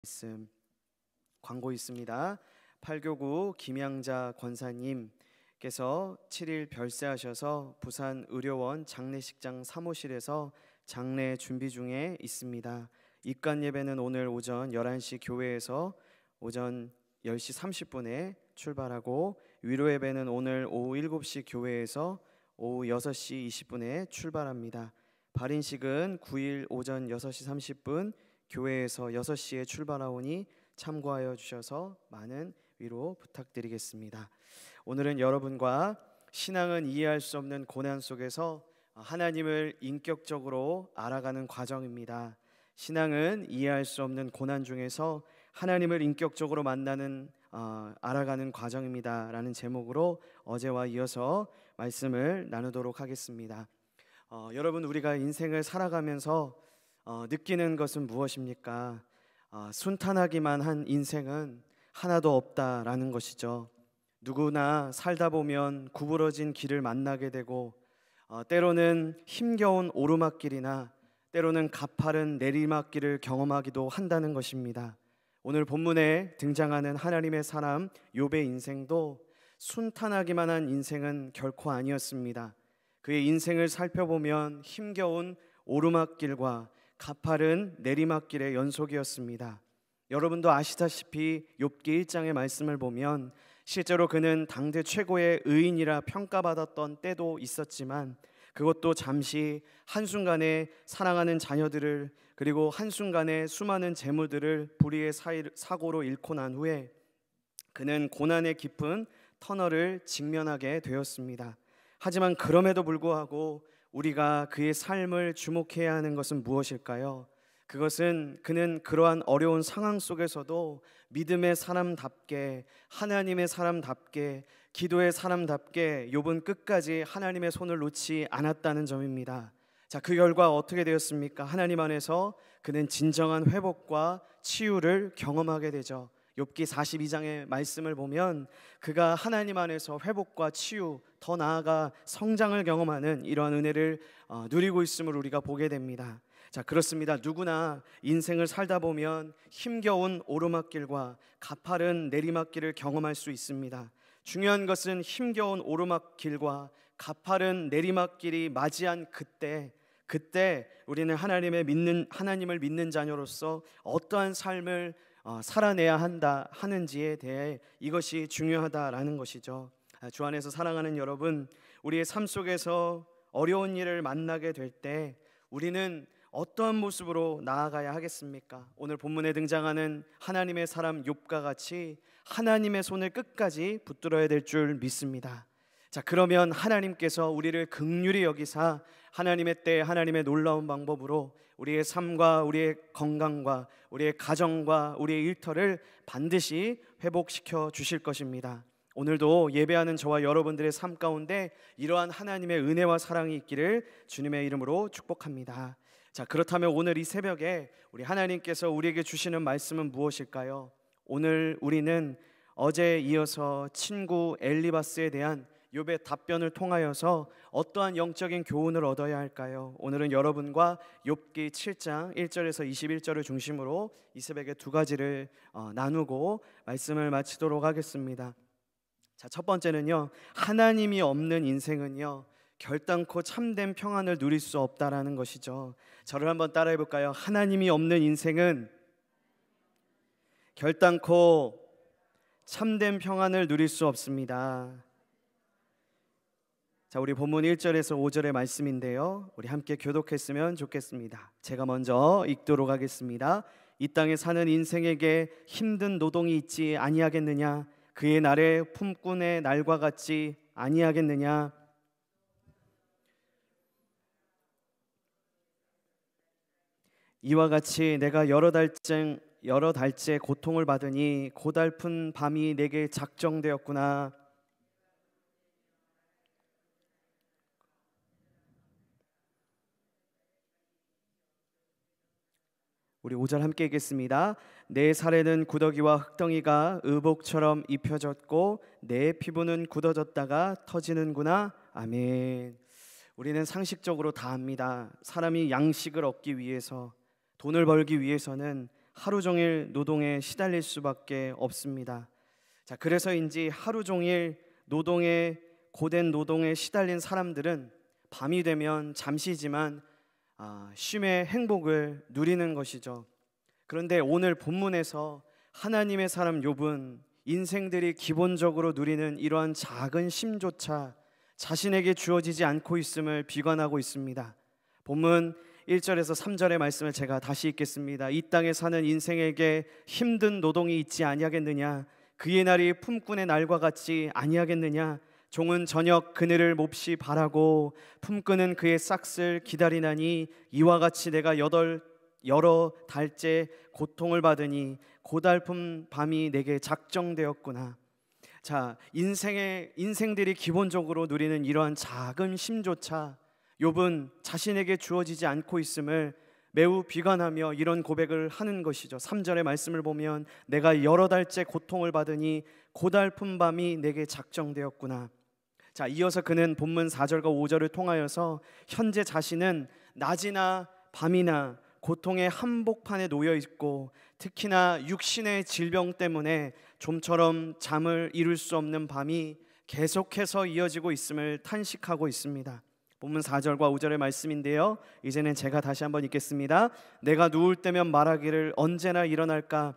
말씀 광고 있습니다. 8교구 김양자 권사님께서 7일 별세하셔서 부산 의료원 장례식장 사무실에서 장례 준비 중에 있습니다. 입관 예배는 오늘 오전 11시 교회에서 오전 10시 30분에 출발하고 위로 예배는 오늘 오후 7시 교회에서 오후 6시 20분에 출발합니다. 발인식은 9일 오전 6시 30분 교회에서 6시에 출발하오니 참고하여 주셔서 많은 위로 부탁드리겠습니다. 오늘은 여러분과 신앙은 이해할 수 없는 고난 속에서 하나님을 인격적으로 알아가는 과정입니다. 신앙은 이해할 수 없는 고난 중에서 하나님을 인격적으로 알아가는 과정입니다 라는 제목으로 어제와 이어서 말씀을 나누도록 하겠습니다. 여러분, 우리가 인생을 살아가면서 느끼는 것은 무엇입니까? 순탄하기만 한 인생은 하나도 없다라는 것이죠. 누구나 살다 보면 구부러진 길을 만나게 되고 때로는 힘겨운 오르막길이나 때로는 가파른 내리막길을 경험하기도 한다는 것입니다. 오늘 본문에 등장하는 하나님의 사람 욥의 인생도 순탄하기만 한 인생은 결코 아니었습니다. 그의 인생을 살펴보면 힘겨운 오르막길과 가파른 내리막길의 연속이었습니다. 여러분도 아시다시피 욥기 1장의 말씀을 보면 실제로 그는 당대 최고의 의인이라 평가받았던 때도 있었지만 그것도 잠시 한순간에 사랑하는 자녀들을 그리고 한순간에 수많은 재물들을 불의의 사고로 잃고 난 후에 그는 고난의 깊은 터널을 직면하게 되었습니다. 하지만 그럼에도 불구하고 우리가 그의 삶을 주목해야 하는 것은 무엇일까요? 그것은 그는 그러한 어려운 상황 속에서도 믿음의 사람답게, 하나님의 사람답게, 기도의 사람답게 욥은 끝까지 하나님의 손을 놓지 않았다는 점입니다. 자, 그 결과 어떻게 되었습니까? 하나님 안에서 그는 진정한 회복과 치유를 경험하게 되죠. 욥기 42장의 말씀을 보면 그가 하나님 안에서 회복과 치유, 더 나아가 성장을 경험하는 이러한 은혜를 누리고 있음을 우리가 보게 됩니다. 자, 그렇습니다. 누구나 인생을 살다 보면 힘겨운 오르막길과 가파른 내리막길을 경험할 수 있습니다. 중요한 것은 힘겨운 오르막길과 가파른 내리막길이 맞이한 그때 우리는 하나님을 믿는 자녀로서 어떠한 삶을 살아내야 하는지에 대해 이것이 중요하다라는 것이죠. 주 안에서 사랑하는 여러분, 우리의 삶 속에서 어려운 일을 만나게 될 때 우리는 어떠한 모습으로 나아가야 하겠습니까? 오늘 본문에 등장하는 하나님의 사람 욥과 같이 하나님의 손을 끝까지 붙들어야 될 줄 믿습니다. 자, 그러면 하나님께서 우리를 긍휼히 여기사 하나님의 때 하나님의 놀라운 방법으로 우리의 삶과 우리의 건강과 우리의 가정과 우리의 일터를 반드시 회복시켜 주실 것입니다. 오늘도 예배하는 저와 여러분들의 삶 가운데 이러한 하나님의 은혜와 사랑이 있기를 주님의 이름으로 축복합니다. 자, 그렇다면 오늘 이 새벽에 우리 하나님께서 우리에게 주시는 말씀은 무엇일까요? 오늘 우리는 어제에 이어서 친구 엘리바스에 대한 욥의 답변을 통하여서 어떠한 영적인 교훈을 얻어야 할까요? 오늘은 여러분과 욥기 7장 1절에서 21절을 중심으로 이 새벽에 두 가지를 나누고 말씀을 마치도록 하겠습니다. 자, 첫 번째는요, 하나님이 없는 인생은요 결단코 참된 평안을 누릴 수 없다라는 것이죠. 저를 한번 따라해 볼까요? 하나님이 없는 인생은 결단코 참된 평안을 누릴 수 없습니다. 자, 우리 본문 1절에서 5절의 말씀인데요, 우리 함께 교독했으면 좋겠습니다. 제가 먼저 읽도록 하겠습니다. 이 땅에 사는 인생에게 힘든 노동이 있지 아니하겠느냐? 그의 날에 품꾼의 날과 같지 아니하겠느냐? 이와 같이 내가 여러 달째 고통을 받으니 고달픈 밤이 내게 작정되었구나. 우리 5절 함께 읽겠습니다. 내 살에는 구더기와 흙덩이가 의복처럼 입혀졌고 내 피부는 굳어졌다가 터지는구나. 아멘. 우리는 상식적으로 다 압니다. 사람이 양식을 얻기 위해서, 돈을 벌기 위해서는 하루 종일 노동에 시달릴 수밖에 없습니다. 자, 그래서인지 하루 종일 고된 노동에 시달린 사람들은 밤이 되면 잠시지만 쉼의 행복을 누리는 것이죠. 그런데 오늘 본문에서 하나님의 사람 욥은 인생들이 기본적으로 누리는 이러한 작은 쉼조차 자신에게 주어지지 않고 있음을 비관하고 있습니다. 본문 1절에서 3절의 말씀을 제가 다시 읽겠습니다. 이 땅에 사는 인생에게 힘든 노동이 있지 아니하겠느냐? 그의 날이 품꾼의 날과 같지 아니하겠느냐? 종은 저녁 그늘을 몹시 바라고 품꾼은 그의 싹을 기다리나니 이와 같이 내가 여러 달째 고통을 받으니 고달픈 밤이 내게 작정되었구나. 자, 인생들이 기본적으로 누리는 이러한 작은 쉼조차 욥은 자신에게 주어지지 않고 있음을 매우 비관하며 이런 고백을 하는 것이죠. 3절의 말씀을 보면 내가 여러 달째 고통을 받으니 고달픈 밤이 내게 작정되었구나. 자, 이어서 그는 본문 4절과 5절을 통하여서 현재 자신은 낮이나 밤이나 고통의 한복판에 놓여 있고 특히나 육신의 질병 때문에 좀처럼 잠을 이룰 수 없는 밤이 계속해서 이어지고 있음을 탄식하고 있습니다. 본문 4절과 5절의 말씀인데요, 이제는 제가 다시 한번 읽겠습니다. 내가 누울 때면 말하기를 언제나 일어날까,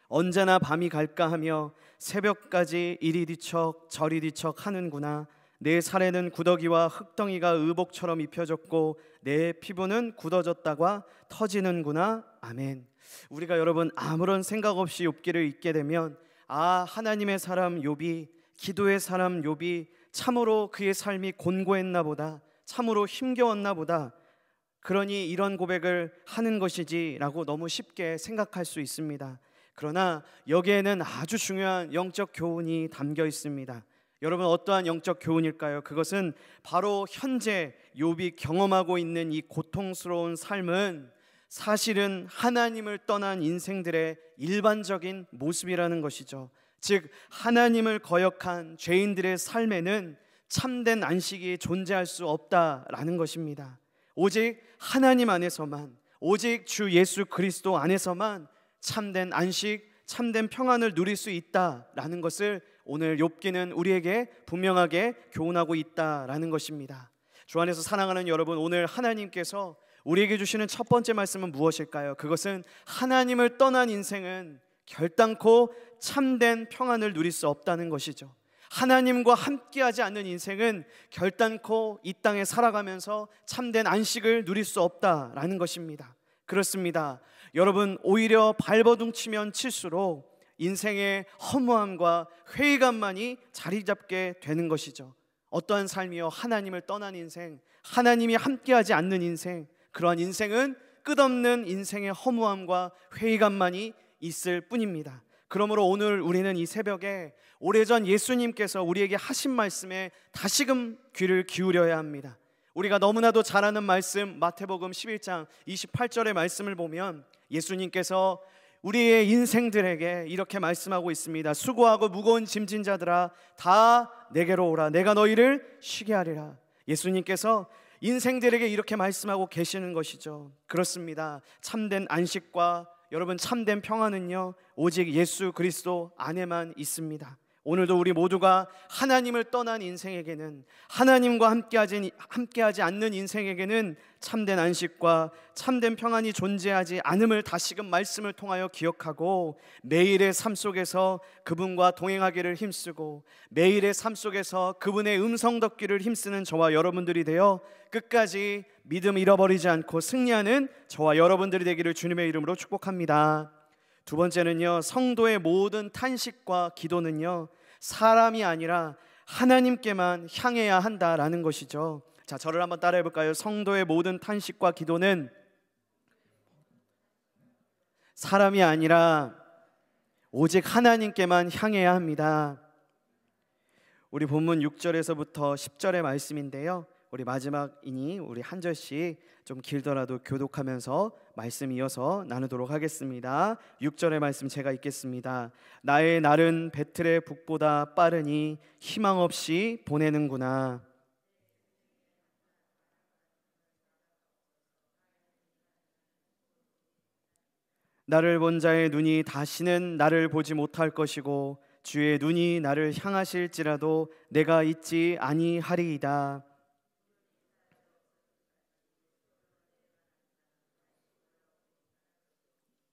언제나 밤이 갈까 하며 새벽까지 이리 뒤척 저리 뒤척 하는구나. 내 살에는 구더기와 흙덩이가 의복처럼 입혀졌고 내 피부는 굳어졌다가 터지는구나. 아멘. 우리가 여러분 아무런 생각 없이 욥기를 읽게 되면 하나님의 사람 욥이, 기도의 사람 욥이 참으로 그의 삶이 곤고했나 보다, 참으로 힘겨웠나 보다, 그러니 이런 고백을 하는 것이지 라고 너무 쉽게 생각할 수 있습니다. 그러나 여기에는 아주 중요한 영적 교훈이 담겨 있습니다. 여러분, 어떠한 영적 교훈일까요? 그것은 바로 현재 욥이 경험하고 있는 이 고통스러운 삶은 사실은 하나님을 떠난 인생들의 일반적인 모습이라는 것이죠. 즉, 하나님을 거역한 죄인들의 삶에는 참된 안식이 존재할 수 없다라는 것입니다. 오직 하나님 안에서만, 오직 주 예수 그리스도 안에서만 참된 안식, 참된 평안을 누릴 수 있다라는 것을 오늘 욥기는 우리에게 분명하게 교훈하고 있다라는 것입니다. 주 안에서 사랑하는 여러분, 오늘 하나님께서 우리에게 주시는 첫 번째 말씀은 무엇일까요? 그것은 하나님을 떠난 인생은 결단코 참된 평안을 누릴 수 없다는 것이죠. 하나님과 함께하지 않는 인생은 결단코 이 땅에 살아가면서 참된 안식을 누릴 수 없다라는 것입니다. 그렇습니다. 여러분, 오히려 발버둥 치면 칠수록 인생의 허무함과 회의감만이 자리 잡게 되는 것이죠. 어떠한 삶이요? 하나님을 떠난 인생, 하나님이 함께하지 않는 인생, 그러한 인생은 끝없는 인생의 허무함과 회의감만이 있을 뿐입니다. 그러므로 오늘 우리는 이 새벽에 오래전 예수님께서 우리에게 하신 말씀에 다시금 귀를 기울여야 합니다. 우리가 너무나도 잘 아는 말씀, 마태복음 11장 28절의 말씀을 보면 예수님께서 우리의 인생들에게 이렇게 말씀하고 있습니다. 수고하고 무거운 짐진 자들아 다 내게로 오라, 내가 너희를 쉬게 하리라. 예수님께서 인생들에게 이렇게 말씀하고 계시는 것이죠. 그렇습니다. 참된 안식과 여러분 참된 평안은요, 오직 예수 그리스도 안에만 있습니다. 오늘도 우리 모두가 하나님을 떠난 인생에게는, 하나님과 함께하지 않는 인생에게는 참된 안식과 참된 평안이 존재하지 않음을 다시금 말씀을 통하여 기억하고 매일의 삶 속에서 그분과 동행하기를 힘쓰고 매일의 삶 속에서 그분의 음성 듣기를 힘쓰는 저와 여러분들이 되어 끝까지 믿음 잃어버리지 않고 승리하는 저와 여러분들이 되기를 주님의 이름으로 축복합니다. 두 번째는요, 성도의 모든 탄식과 기도는요, 사람이 아니라 하나님께만 향해야 한다라는 것이죠. 자, 저를 한번 따라해 볼까요? 성도의 모든 탄식과 기도는 사람이 아니라 오직 하나님께만 향해야 합니다. 우리 본문 6절에서부터 10절의 말씀인데요, 우리 마지막이니 우리 한 절씩 좀 길더라도 교독하면서 말씀 이어서 나누도록 하겠습니다. 6절의 말씀 제가 읽겠습니다. 나의 날은 배틀의 북보다 빠르니 희망 없이 보내는구나. 나를 본 자의 눈이 다시는 나를 보지 못할 것이고 주의 눈이 나를 향하실지라도 내가 잊지 아니하리이다.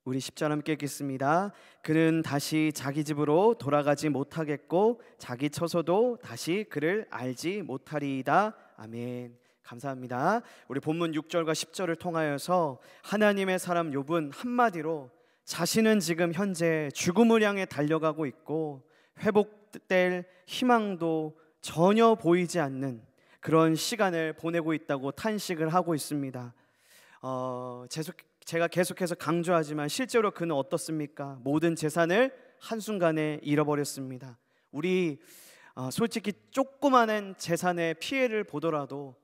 우리 10절 함께 읽겠습니다. 그는 다시 자기 집으로 돌아가지 못하겠고 자기 처소도 다시 그를 알지 못하리이다. 아멘. 감사합니다. 우리 본문 6절과 10절을 통하여서 하나님의 사람 욥은 한마디로 자신은 지금 현재 죽음을 향해 달려가고 있고 회복될 희망도 전혀 보이지 않는 그런 시간을 보내고 있다고 탄식을 하고 있습니다. 제가 계속해서 강조하지만 실제로 그는 어떻습니까? 모든 재산을 한순간에 잃어버렸습니다. 우리 솔직히 조그마한 재산의 피해를 보더라도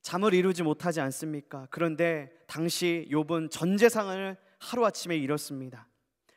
잠을 이루지 못하지 않습니까? 그런데 당시 욥은 전 재산을 하루아침에 잃었습니다.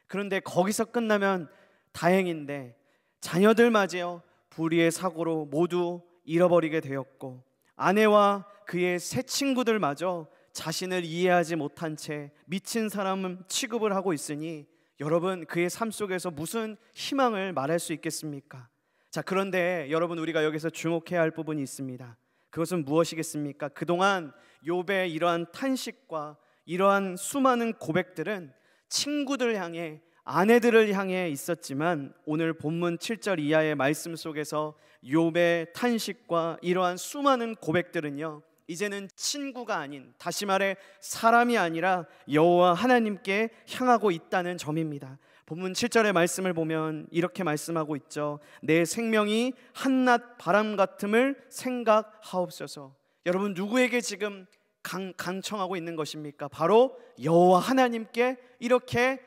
그런데 거기서 끝나면 다행인데 자녀들마저 불의의 사고로 모두 잃어버리게 되었고 아내와 그의 새 친구들마저 자신을 이해하지 못한 채 미친 사람 취급을 하고 있으니 여러분 그의 삶 속에서 무슨 희망을 말할 수 있겠습니까? 자, 그런데 여러분 우리가 여기서 주목해야 할 부분이 있습니다. 그것은 무엇이겠습니까? 그동안 욥의 이러한 탄식과 이러한 수많은 고백들은 친구들 향해 아내들을 향해 있었지만 오늘 본문 7절 이하의 말씀 속에서 욥의 탄식과 이러한 수많은 고백들은요 이제는 친구가 아닌, 다시 말해 사람이 아니라 여호와 하나님께 향하고 있다는 점입니다. 본문 7절의 말씀을 보면 이렇게 말씀하고 있죠. 내 생명이 한낮 바람 같음을 생각하옵소서. 여러분 누구에게 지금 강청하고 있는 것입니까? 바로 여호와 하나님께 이렇게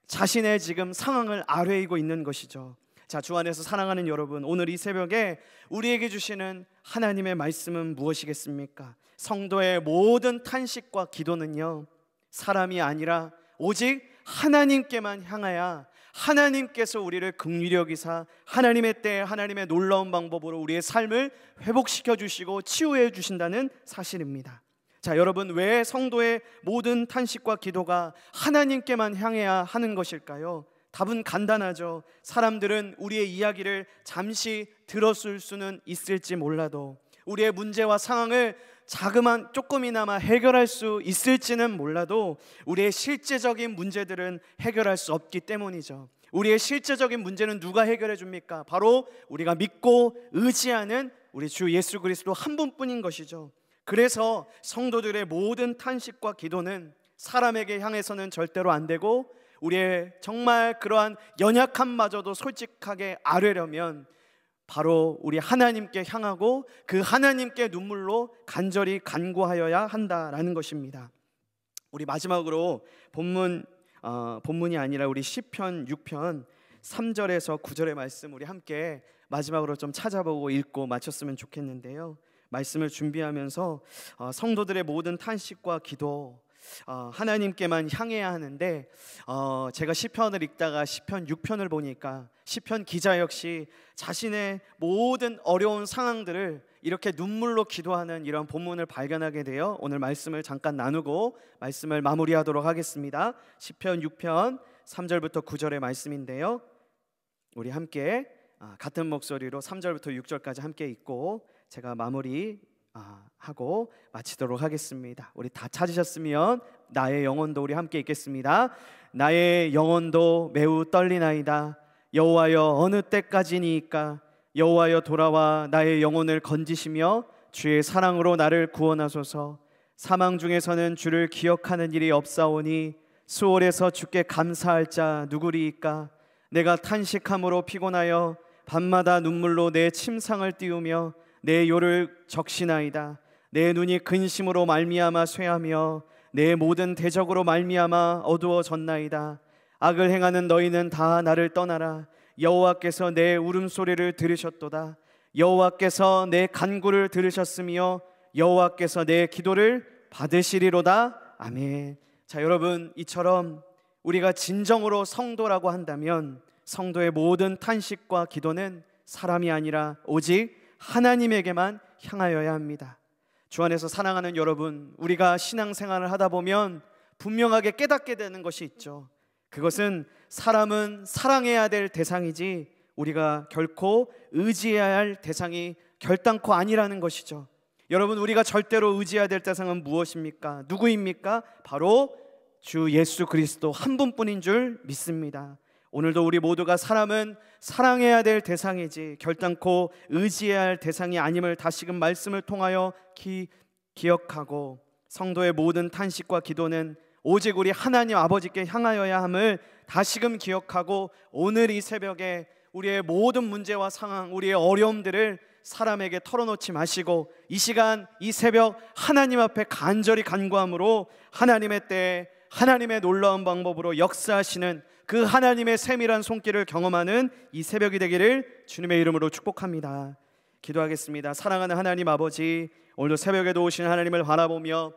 자신의 지금 상황을 아뢰이고 있는 것이죠. 자, 주 안에서 사랑하는 여러분, 오늘 이 새벽에 우리에게 주시는 하나님의 말씀은 무엇이겠습니까? 성도의 모든 탄식과 기도는요 사람이 아니라 오직 하나님께만 향하여 하나님께서 우리를 긍휼히 여기사 하나님의 때에 하나님의 놀라운 방법으로 우리의 삶을 회복시켜 주시고 치유해 주신다는 사실입니다. 자, 여러분 왜 성도의 모든 탄식과 기도가 하나님께만 향해야 하는 것일까요? 답은 간단하죠. 사람들은 우리의 이야기를 잠시 들었을 수는 있을지 몰라도 우리의 문제와 상황을 조금이나마 해결할 수 있을지는 몰라도 우리의 실제적인 문제들은 해결할 수 없기 때문이죠. 우리의 실제적인 문제는 누가 해결해 줍니까? 바로 우리가 믿고 의지하는 우리 주 예수 그리스도 한 분뿐인 것이죠. 그래서 성도들의 모든 탄식과 기도는 사람에게 향해서는 절대로 안 되고 우리의 정말 그러한 연약함마저도 솔직하게 아뢰려면 바로 우리 하나님께 향하고 그 하나님께 눈물로 간절히 간구하여야 한다라는 것입니다. 우리 마지막으로 본문이 아니라 우리 시편 6편 3절에서 9절의 말씀 우리 함께 마지막으로 좀 찾아보고 읽고 마쳤으면 좋겠는데요. 말씀을 준비하면서 성도들의 모든 탄식과 기도 하나님께만 향해야 하는데 제가 시편을 읽다가 시편 6편을 보니까 시편 기자 역시 자신의 모든 어려운 상황들을 이렇게 눈물로 기도하는 이런 본문을 발견하게 되어 오늘 말씀을 잠깐 나누고 말씀을 마무리하도록 하겠습니다. 시편 6편 3절부터 9절의 말씀인데요, 우리 함께 같은 목소리로 3절부터 6절까지 함께 읽고 제가 마무리하고 마치도록 하겠습니다. 우리 다 찾으셨으면 나의 영혼도 우리 함께 읽겠습니다. 나의 영혼도 매우 떨리나이다. 여호와여 어느 때까지니이까? 여호와여 돌아와 나의 영혼을 건지시며 주의 사랑으로 나를 구원하소서. 사망 중에서는 주를 기억하는 일이 없사오니 수월에서 주께 감사할 자 누구리이까? 내가 탄식함으로 피곤하여 밤마다 눈물로 내 침상을 띄우며 내 요를 적시나이다. 내 눈이 근심으로 말미암아 쇠하며 내 모든 대적으로 말미암아 어두워졌나이다. 악을 행하는 너희는 다 나를 떠나라. 여호와께서 내 울음소리를 들으셨도다. 여호와께서 내 간구를 들으셨으며 여호와께서 내 기도를 받으시리로다. 아멘. 자, 여러분 이처럼 우리가 진정으로 성도라고 한다면 성도의 모든 탄식과 기도는 사람이 아니라 오직 하나님에게만 향하여야 합니다. 주 안에서 사랑하는 여러분, 우리가 신앙생활을 하다 보면 분명하게 깨닫게 되는 것이 있죠. 그것은 사람은 사랑해야 될 대상이지 우리가 결코 의지해야 할 대상이 결단코 아니라는 것이죠. 여러분, 우리가 절대로 의지해야 될 대상은 무엇입니까? 누구입니까? 바로 주 예수 그리스도 한 분뿐인 줄 믿습니다. 오늘도 우리 모두가 사람은 사랑해야 될 대상이지 결단코 의지해야 할 대상이 아님을 다시금 말씀을 통하여 기억하고, 성도의 모든 탄식과 기도는 오직 우리 하나님 아버지께 향하여야 함을 다시금 기억하고, 오늘 이 새벽에 우리의 모든 문제와 상황, 우리의 어려움들을 사람에게 털어놓지 마시고 이 시간 이 새벽 하나님 앞에 간절히 간구함으로 하나님의 때에 하나님의 놀라운 방법으로 역사하시는 그 하나님의 세밀한 손길을 경험하는 이 새벽이 되기를 주님의 이름으로 축복합니다. 기도하겠습니다. 사랑하는 하나님 아버지, 오늘도 새벽에도 오신 하나님을 바라보며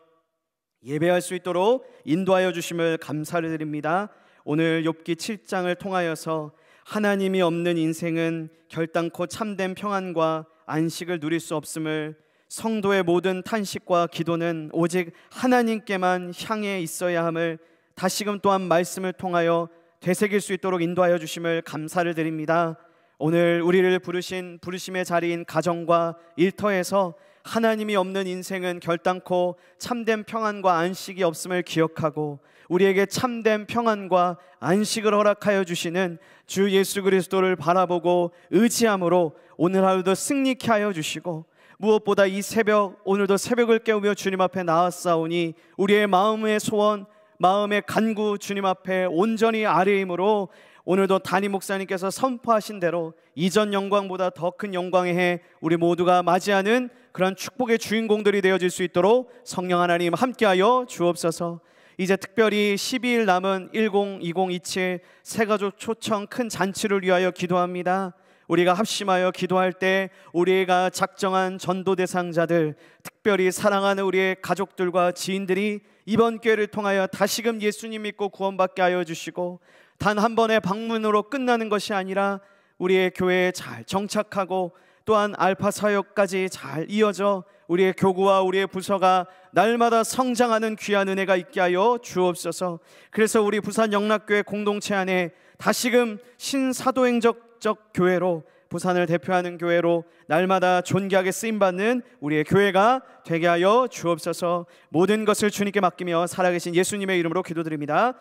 예배할 수 있도록 인도하여 주심을 감사를 드립니다. 오늘 욥기 7장을 통하여서 하나님이 없는 인생은 결단코 참된 평안과 안식을 누릴 수 없음을, 성도의 모든 탄식과 기도는 오직 하나님께만 향해 있어야 함을 다시금 또한 말씀을 통하여 되새길 수 있도록 인도하여 주심을 감사를 드립니다. 오늘 우리를 부르신 부르심의 자리인 가정과 일터에서 하나님이 없는 인생은 결단코 참된 평안과 안식이 없음을 기억하고, 우리에게 참된 평안과 안식을 허락하여 주시는 주 예수 그리스도를 바라보고 의지함으로 오늘 하루도 승리케 하여 주시고, 무엇보다 이 새벽 오늘도 새벽을 깨우며 주님 앞에 나왔사오니 우리의 마음의 소원, 마음의 간구 주님 앞에 온전히 아뢰임으로 오늘도 담임 목사님께서 선포하신 대로 이전 영광보다 더 큰 영광의 해 우리 모두가 맞이하는 그런 축복의 주인공들이 되어질 수 있도록 성령 하나님 함께하여 주옵소서. 이제 특별히 12일 남은 10-20-27 새가족 초청 큰 잔치를 위하여 기도합니다. 우리가 합심하여 기도할 때 우리가 작정한 전도 대상자들, 특별히 사랑하는 우리의 가족들과 지인들이 이번 기회를 통하여 다시금 예수님 믿고 구원받게 하여 주시고, 단 한 번의 방문으로 끝나는 것이 아니라 우리의 교회에 잘 정착하고 또한 알파 사역까지 잘 이어져 우리의 교구와 우리의 부서가 날마다 성장하는 귀한 은혜가 있게 하여 주옵소서. 그래서 우리 부산 영락교회 공동체 안에 다시금 신사도행적 교회로, 부산을 대표하는 교회로 날마다 존귀하게 쓰임받는 우리의 교회가 되게 하여 주옵소서. 모든 것을 주님께 맡기며 살아계신 예수님의 이름으로 기도드립니다.